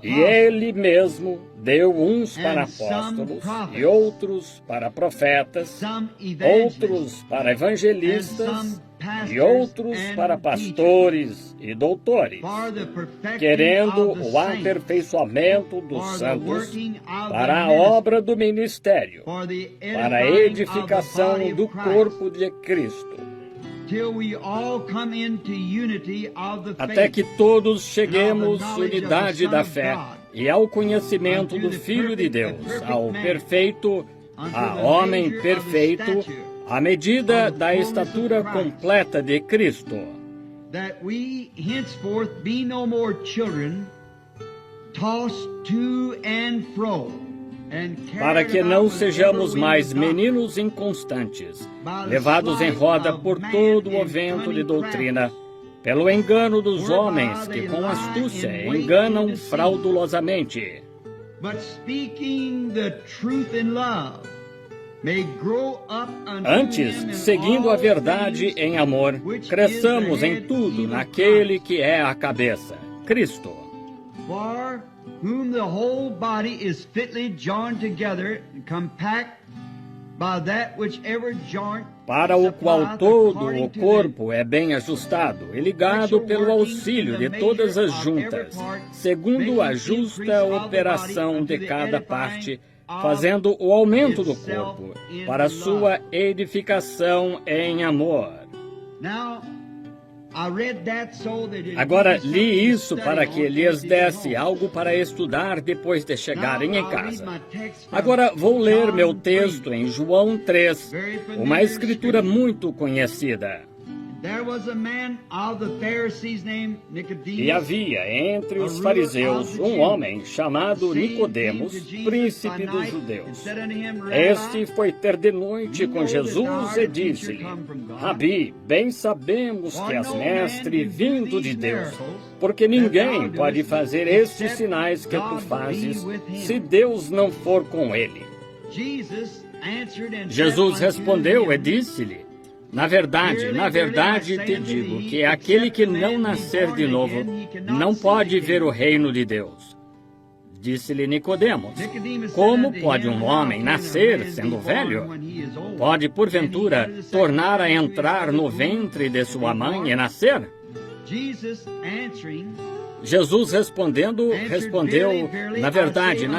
E ele mesmo deu uns para apóstolos, e outros para profetas, outros para evangelistas, e outros para pastores e doutores, querendo o aperfeiçoamento dos santos para a obra do ministério, para a edificação do corpo de Cristo, até que todos cheguemos à unidade da fé e ao conhecimento do Filho de Deus, ao perfeito, a homem perfeito, à medida da estatura completa de Cristo, that we henceforth be no more children, tossed to and fro, para que não sejamos mais meninos inconstantes, levados em roda por todo o vento de doutrina, pelo engano dos homens que com astúcia enganam fraudulosamente. Antes, seguindo a verdade em amor, cresçamos em tudo naquele que é a cabeça, Cristo. For whom the whole body is fitly joined together and compact by that which every joint, para o qual todo o corpo é bem ajustado e ligado pelo auxílio de todas as juntas, segundo a justa operação de cada parte, fazendo o aumento do corpo para sua edificação em amor. Agora li isso para que lhes desse algo para estudar depois de chegarem em casa. Agora vou ler meu texto em João 3, uma escritura muito conhecida. E havia entre os fariseus um homem chamado Nicodemos, príncipe dos judeus. Este foi ter de noite com Jesus e disse-lhe: Rabi, bem sabemos que és mestre vindo de Deus, porque ninguém pode fazer estes sinais que tu fazes se Deus não for com ele. Jesus respondeu e disse-lhe: na verdade te digo que aquele que não nascer de novo não pode ver o reino de Deus. Disse-lhe Nicodemos: como pode um homem nascer sendo velho? Pode, porventura, tornar a entrar no ventre de sua mãe e nascer? Jesus respondeu, na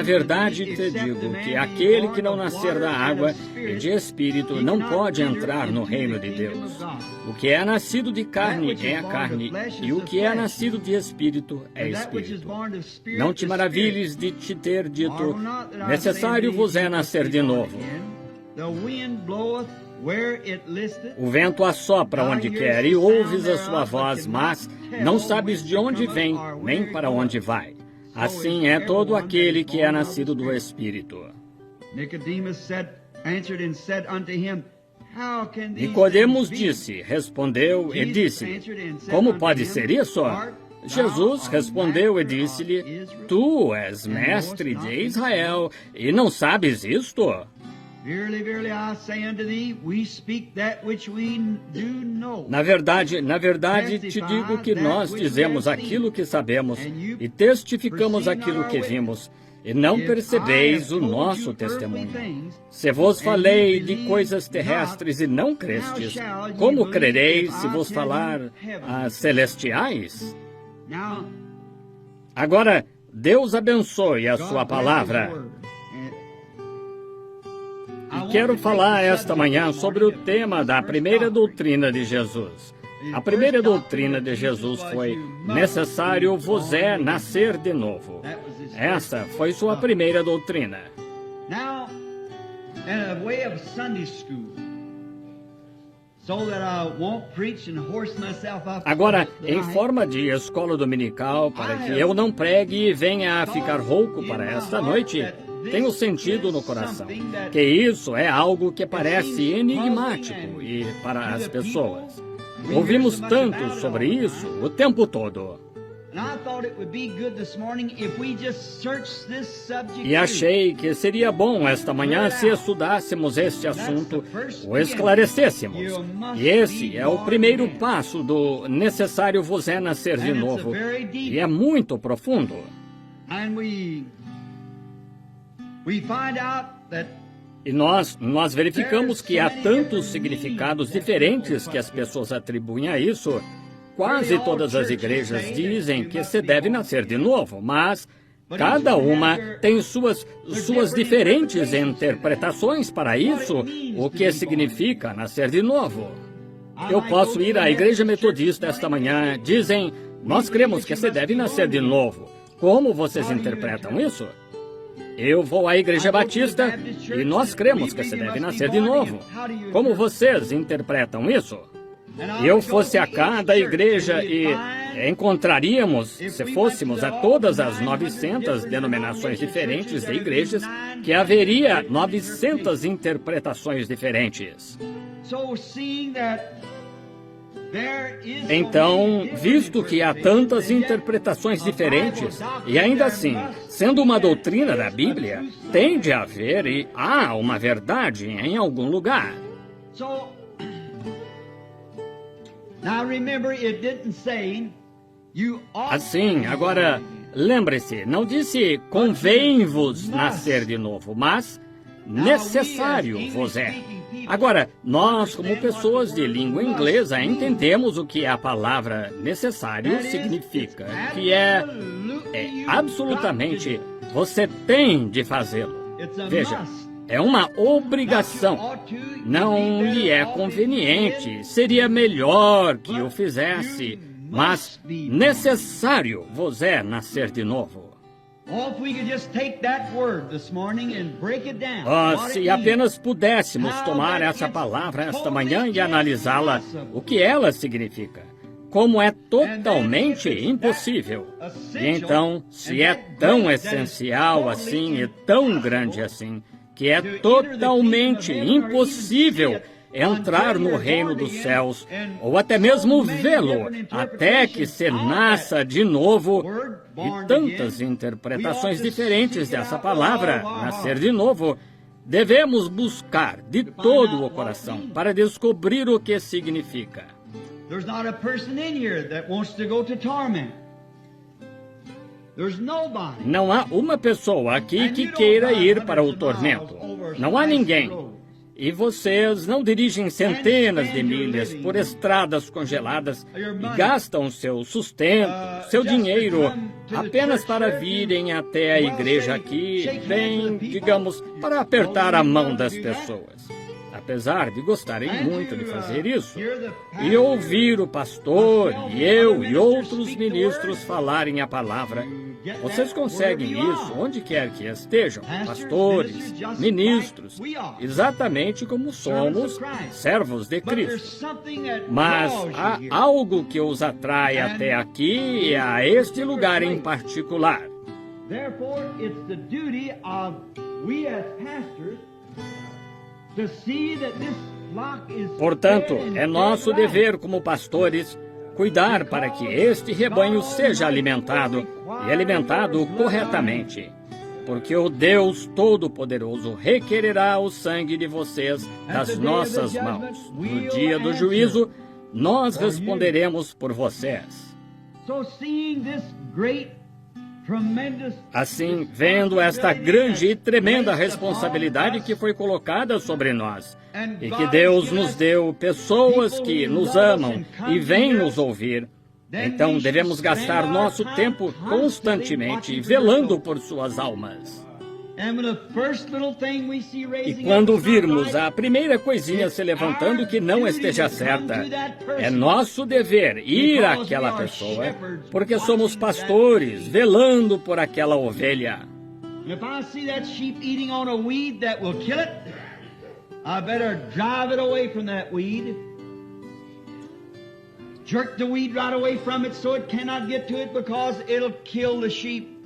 verdade te digo que aquele que não nascer da água e de espírito não pode entrar no reino de Deus. O que é nascido de carne é a carne, e o que é nascido de espírito é espírito. Não te maravilhes de te ter dito: necessário vos é nascer de novo. O vento assopra onde quer e ouves a sua voz, mas não sabes de onde vem, nem para onde vai. Assim é todo aquele que é nascido do Espírito. Nicodemos respondeu e disse: como pode ser isso? Jesus respondeu e disse-lhe: tu és mestre de Israel e não sabes isto? Na verdade te digo que nós dizemos aquilo que sabemos e testificamos aquilo que vimos, e não percebeis o nosso testemunho. Se vos falei de coisas terrestres e não crestes, como crereis se vos falar as celestiais? Agora, Deus abençoe a sua palavra. E quero falar esta manhã sobre o tema da primeira doutrina de Jesus. A primeira doutrina de Jesus foi: necessário vos é nascer de novo. Essa foi sua primeira doutrina. Agora, em forma de escola dominical, para que eu não pregue e venha a ficar rouco para esta noite, tenho sentido no coração que isso é algo que parece enigmático e para as pessoas. Ouvimos tanto sobre isso o tempo todo. E achei que seria bom esta manhã se estudássemos este assunto, o esclarecêssemos. E esse é o primeiro passo do necessário vos é nascer de novo. E é muito profundo. And we find out that E nós verificamos que há tantos significados diferentes que as pessoas atribuem a isso. Quase todas as igrejas dizem que se deve nascer de novo, mas cada uma tem suas diferentes interpretações para isso, o que significa nascer de novo. Eu posso ir à igreja metodista esta manhã, dizem, nós cremos que se deve nascer de novo. Como vocês interpretam isso? Eu vou à igreja batista e nós cremos que se deve nascer de novo. Como vocês interpretam isso? Eu fosse a cada igreja e encontraríamos, se fôssemos a todas as 900 denominações diferentes de igrejas, que haveria 900 interpretações diferentes. Então, visto que há tantas interpretações diferentes, e ainda assim, sendo uma doutrina da Bíblia, tem de haver e há uma verdade em algum lugar. Assim, agora, lembre-se, não disse convém-vos nascer de novo, mas necessário vos é. Agora, nós, como pessoas de língua inglesa, entendemos o que a palavra necessário significa, que é absolutamente, você tem de fazê-lo. Veja, é uma obrigação. Não lhe é conveniente, seria melhor que o fizesse, mas necessário vos é nascer de novo. Se apenas pudéssemos tomar essa palavra esta manhã e analisá-la, o que ela significa, como é totalmente impossível. E então, se é tão essencial assim e tão grande assim, que é totalmente impossível entrar no reino dos céus, ou até mesmo vê-lo, até que se nasça de novo, e tantas interpretações diferentes dessa palavra, nascer de novo, devemos buscar de todo o coração para descobrir o que significa. Não há uma pessoa aqui que queira ir para o tormento. Não há ninguém. E vocês não dirigem centenas de milhas por estradas congeladas e gastam seu sustento, seu dinheiro, apenas para virem até a igreja aqui, bem, digamos, para apertar a mão das pessoas. Apesar de gostarem muito de fazer isso, e ouvir o pastor e eu e outros ministros falarem a palavra, vocês conseguem isso onde quer que estejam, pastores, ministros, exatamente como somos servos de Cristo. Mas há algo que os atrai até aqui e a este lugar em particular. Therefore, it's the duty of we as pastors. Portanto, é nosso dever como pastores cuidar para que este rebanho seja alimentado e alimentado corretamente, porque o Deus Todo-Poderoso requererá o sangue de vocês das nossas mãos. No dia do juízo, nós responderemos por vocês. Assim, vendo esta grande e tremenda responsabilidade que foi colocada sobre nós, e que Deus nos deu pessoas que nos amam e vêm nos ouvir, então devemos gastar nosso tempo constantemente velando por suas almas. E quando virmos a primeira coisinha se levantando que não esteja certa, é nosso dever ir àquela pessoa, porque somos pastores velando por aquela ovelha. Jerk the weed right away from it so it cannot get to it because it'll kill the sheep.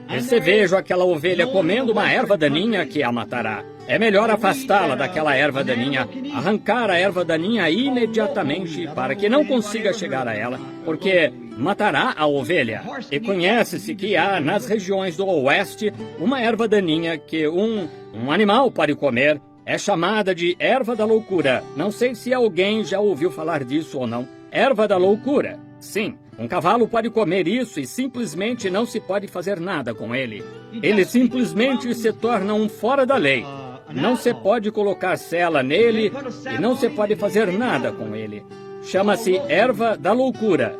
E se vejo aquela ovelha comendo uma erva daninha que a matará, é melhor afastá-la daquela erva daninha, arrancar a erva daninha imediatamente para que não consiga chegar a ela, porque matará a ovelha. E conhece-se que há nas regiões do oeste uma erva daninha que um animal pode comer, é chamada de erva da loucura. Não sei se alguém já ouviu falar disso ou não. Erva da loucura. Sim, Um cavalo pode comer isso e simplesmente não se pode fazer nada com ele. Ele simplesmente se torna um fora da lei. Não se pode colocar sela nele e não se pode fazer nada com ele. Chama-se erva da loucura.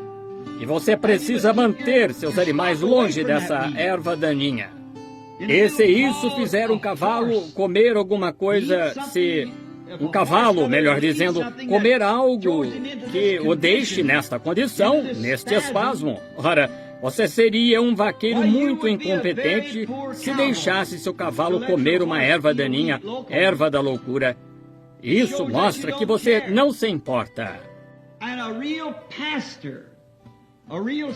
E você precisa manter seus animais longe dessa erva daninha. E se isso fizer um cavalo comer alguma coisa, um cavalo, melhor dizendo, comer algo que o deixe nesta condição, neste espasmo, ora, você seria um vaqueiro muito incompetente se deixasse seu cavalo comer uma erva daninha, erva da loucura. Isso mostra que você não se importa.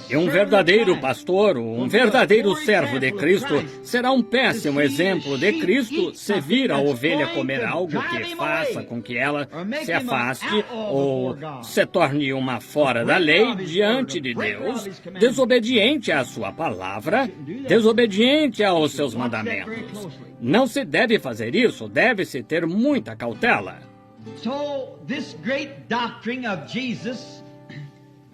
E um verdadeiro pastor, um verdadeiro servo de Cristo, será um péssimo exemplo de Cristo se vir a ovelha comer algo que faça com que ela se afaste ou se torne uma fora da lei diante de Deus, desobediente à sua palavra, desobediente aos seus mandamentos. Não se deve fazer isso, deve-se ter muita cautela. So, this great doctrine of Jesus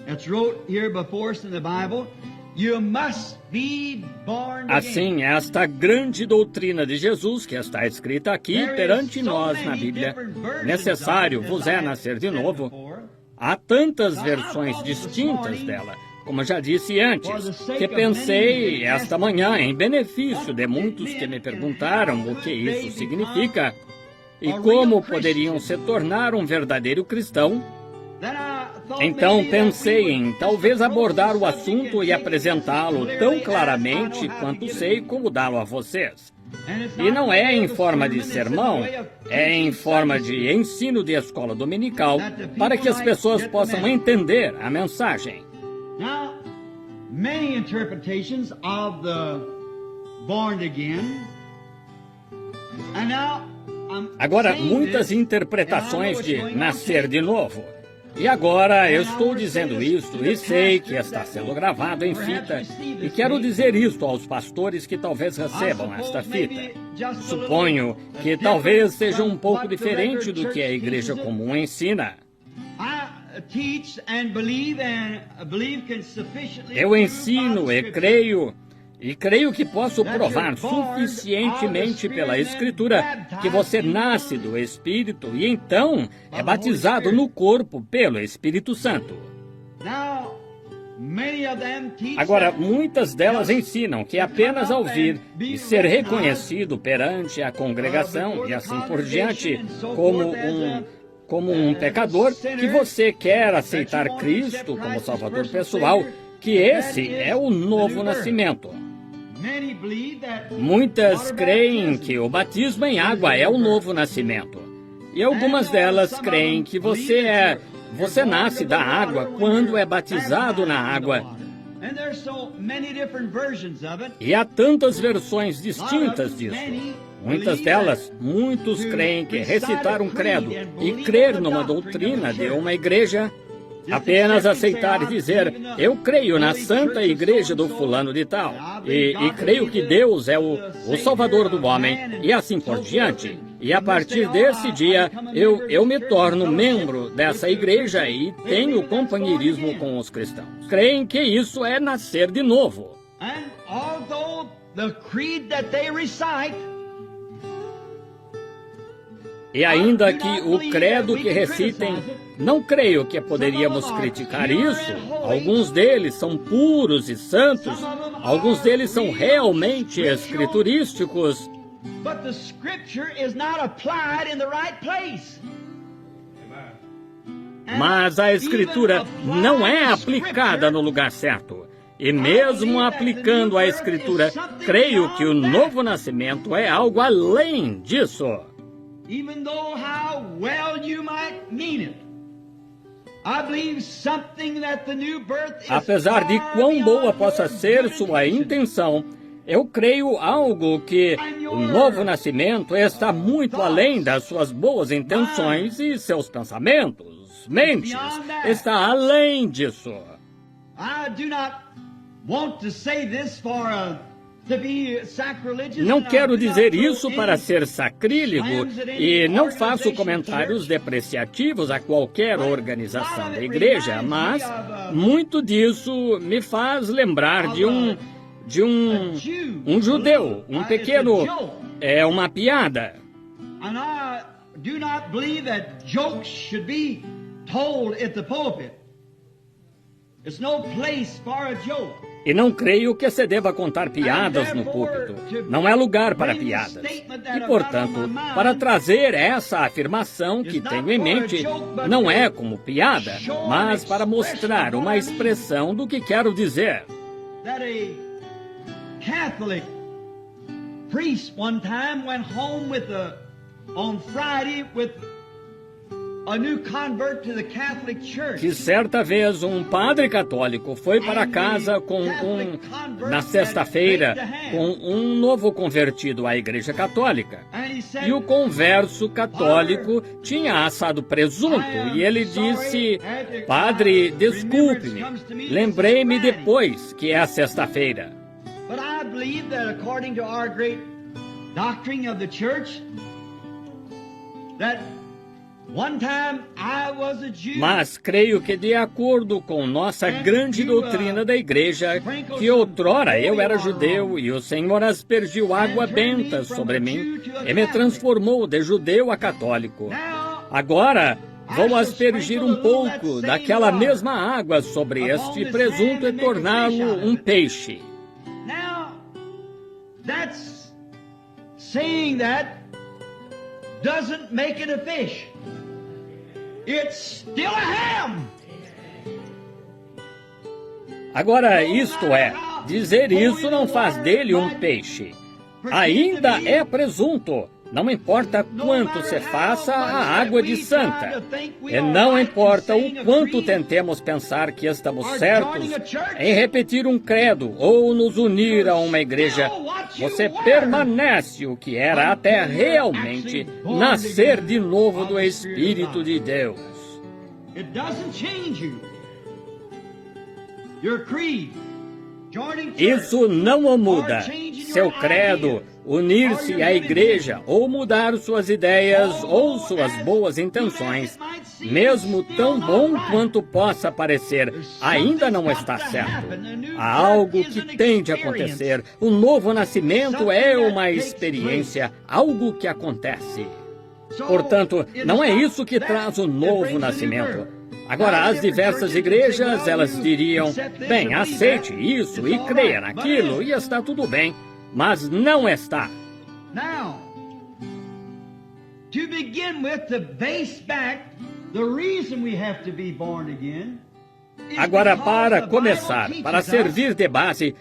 that's wrote here before us in the Bible, you must be born again. Assim, esta grande doutrina de Jesus que está escrita aqui perante nós na Bíblia, necessário vos é nascer de novo. Há tantas versões distintas dela, como já disse antes, que pensei esta manhã em benefício de muitos que me perguntaram o que isso significa e como poderiam se tornar um verdadeiro cristão. Então pensei em talvez abordar o assunto e apresentá-lo tão claramente quanto sei como dá-lo a vocês. E não é em forma de sermão, é em forma de ensino de escola dominical, para que as pessoas possam entender a mensagem. Now, many interpretations of the born again, and now Agora, muitas interpretações de nascer de novo. E agora eu estou dizendo isto e sei que está sendo gravado em fita. E quero dizer isto aos pastores que talvez recebam esta fita. Suponho que talvez seja um pouco diferente do que a igreja comum ensina. Eu ensino e creio que posso provar suficientemente pela Escritura que você nasce do Espírito e então é batizado no corpo pelo Espírito Santo. Agora, muitas delas ensinam que apenas ao vir e ser reconhecido perante a congregação e assim por diante como um pecador, que você quer aceitar Cristo como Salvador pessoal, que esse é o novo nascimento. Muitas creem que o batismo em água é o novo nascimento. E algumas delas creem que você nasce da água quando é batizado na água. E há tantas versões distintas disso. Muitas delas, muitos creem que recitar um credo e crer numa doutrina de uma igreja, apenas aceitar e dizer, eu creio na Santa Igreja do fulano de tal, e creio que Deus é o Salvador do homem, e assim por diante. E a partir desse dia, eu me torno membro dessa igreja e tenho companheirismo com os cristãos. Creem que isso é nascer de novo. E ainda que o credo que recitem, não creio que poderíamos criticar isso. Alguns deles são puros e santos, alguns deles são realmente escriturísticos. Mas a Escritura não é aplicada no lugar certo. E mesmo aplicando a Escritura, creio que o novo nascimento é algo além disso. Even though how well you might mean it, I believe something that the new birth is. Apesar de quão boa possa ser sua intenção, eu creio algo que o novo nascimento está muito além das suas boas intenções e seus pensamentos, mentes, está além disso. I do not want to say this for Não quero dizer isso para ser sacrílego e não faço comentários depreciativos a qualquer organização da igreja, mas muito disso me faz lembrar de um judeu, um pequeno, uma piada. And I do not believe that jokes should be told at the pulpit. There's no place for a joke. E não creio que se deva contar piadas no púlpito. Não é lugar para piadas. E, portanto, para trazer essa afirmação que tenho em mente, não é como piada, mas para mostrar uma expressão do que quero dizer. That a Catholic priest one time went home on Friday with a new convert to the Catholic Church. Que certa vez um padre católico foi para casa na sexta-feira com um novo convertido à Igreja Católica. E o converso católico tinha assado presunto e ele disse: "Padre, desculpe-me, lembrei-me depois que é a sexta-feira." But I believe that according to our great doctrine of the church, that one time I was a Jew. Mas creio que, de acordo com nossa grande doutrina da igreja, que outrora eu era judeu e o Senhor aspergiu água benta sobre mim e me transformou de judeu a católico. Agora vou aspergir um pouco daquela mesma água sobre este presunto e torná-lo um peixe. Now, that's saying that doesn't make it a fish. It's still a ham. Agora, isto é, dizer isso não faz dele um peixe. Ainda é presunto. Não importa quanto se faça a água de santa. E não importa o quanto tentemos pensar que estamos certos em repetir um credo ou nos unir a uma igreja, você permanece o que era até realmente nascer de novo do Espírito de Deus. Isso não o muda. Seu credo, unir-se à igreja ou mudar suas ideias ou suas boas intenções, mesmo tão bom quanto possa parecer, ainda não está certo. Há algo que tem de acontecer. O novo nascimento é uma experiência, algo que acontece. Portanto, não é isso que traz o novo nascimento. Agora, as diversas igrejas, elas diriam: bem, aceite isso e creia naquilo e está tudo bem. Mas não está. Now, to begin with, to base back the reason we have to be born again. Agora, para começar, para servir de base,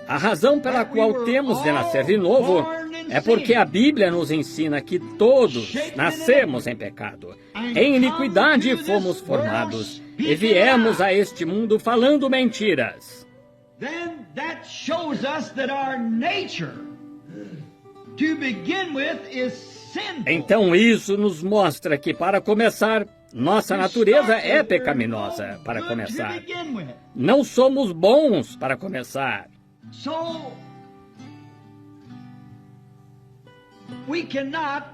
a razão pela qual temos de nascer de novo é porque a Bíblia nos ensina que todos nascemos em pecado. Em iniquidade fomos formados e viemos a este mundo falando mentiras. Then that shows us that our nature, to begin with, is sinful. Então isso nos mostra que, para começar, nossa natureza é pecaminosa, para começar. Não somos bons, para começar.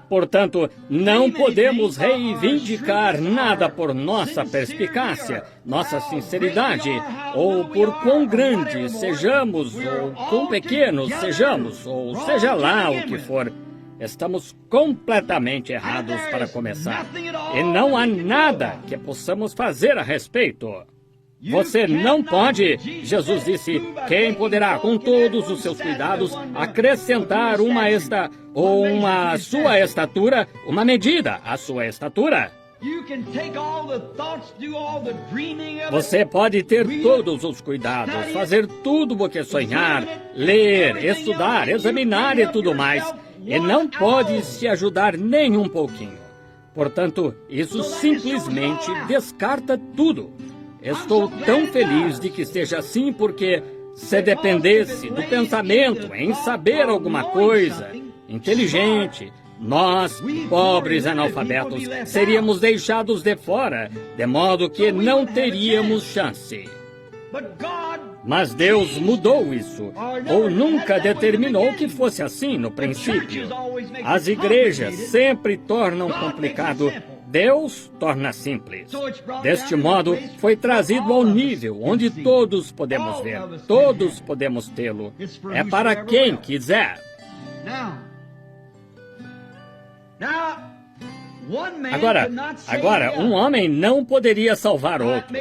Portanto, não podemos reivindicar nada por nossa perspicácia, nossa sinceridade, ou por quão grandes sejamos, ou quão pequenos sejamos, ou seja lá o que for. Estamos completamente errados para começar. E não há nada que possamos fazer a respeito. Você não pode, Jesus disse, quem poderá, com todos os seus cuidados, acrescentar uma sua estatura, uma medida à sua estatura? Você pode ter todos os cuidados, fazer tudo o que sonhar, ler, estudar, examinar e tudo mais, e não pode se ajudar nem um pouquinho. Portanto, isso simplesmente descarta tudo. Estou tão feliz de que seja assim, porque se dependesse do pensamento em saber alguma coisa inteligente, nós, pobres analfabetos, seríamos deixados de fora, de modo que não teríamos chance. Mas Deus mudou isso, ou nunca determinou que fosse assim no princípio. As igrejas sempre tornam complicado, Deus torna simples. Deste modo, foi trazido ao nível onde todos podemos ver, todos podemos tê-lo. É para quem quiser. Agora, um homem não poderia salvar outro.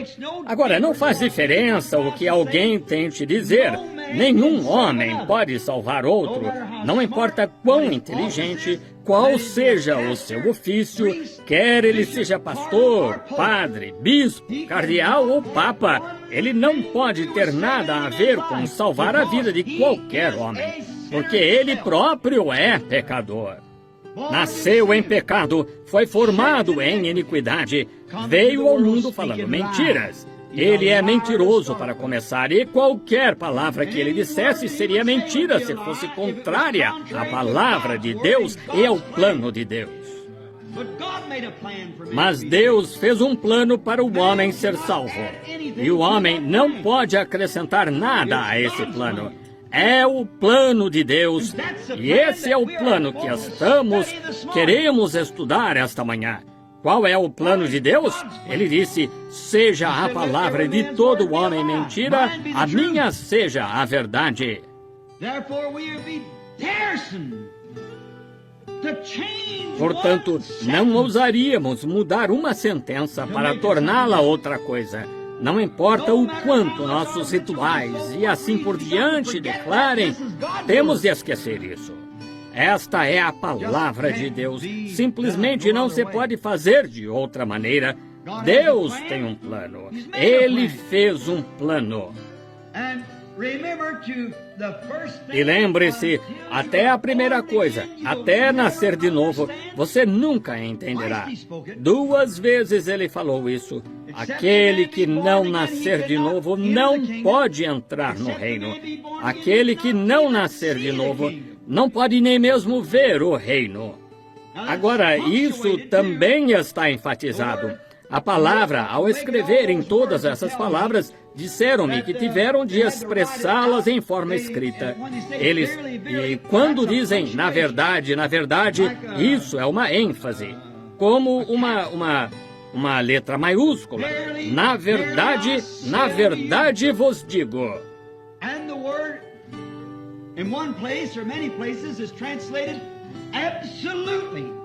Agora, não faz diferença o que alguém tente dizer. Nenhum homem pode salvar outro. Não importa quão inteligente, qual seja o seu ofício, quer ele seja pastor, padre, bispo, cardeal ou papa, ele não pode ter nada a ver com salvar a vida de qualquer homem, porque ele próprio é pecador. Nasceu em pecado, foi formado em iniquidade, veio ao mundo falando mentiras. Ele é mentiroso para começar, e qualquer palavra que ele dissesse seria mentira se fosse contrária à palavra de Deus e ao plano de Deus. Mas Deus fez um plano para o homem ser salvo, e o homem não pode acrescentar nada a esse plano. É o plano de Deus, e esse é o plano que queremos estudar esta manhã. Qual é o plano de Deus? Ele disse, seja a palavra de todo homem mentira, a minha seja a verdade. Portanto, não ousaríamos mudar uma sentença para torná-la outra coisa. Não importa o quanto nossos rituais e assim por diante declarem, temos de esquecer isso. Esta é a palavra de Deus. Simplesmente não se pode fazer de outra maneira. Deus tem um plano. Ele fez um plano. E lembre-se, até a primeira coisa, até nascer de novo, você nunca entenderá. 2 vezes ele falou isso. Aquele que não nascer de novo não pode entrar no reino. Aquele que não nascer de novo não pode nem mesmo ver o reino. Agora, isso também está enfatizado. A palavra, ao escreverem todas essas palavras, disseram-me que tiveram de expressá-las em forma escrita. E quando dizem na verdade, isso é uma ênfase, como uma letra maiúscula. Na verdade vos digo. And the word in one place or many places is translated absolutely.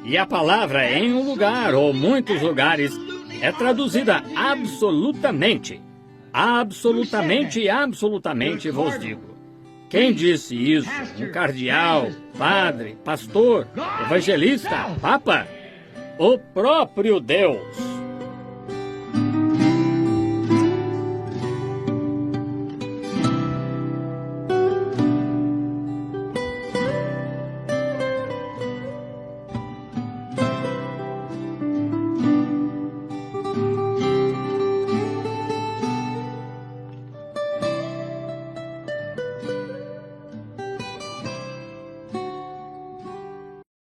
E a palavra em um lugar ou muitos lugares é traduzida absolutamente. Absolutamente vos digo. Quem disse isso? Um cardeal, padre, pastor, evangelista, papa? O próprio Deus.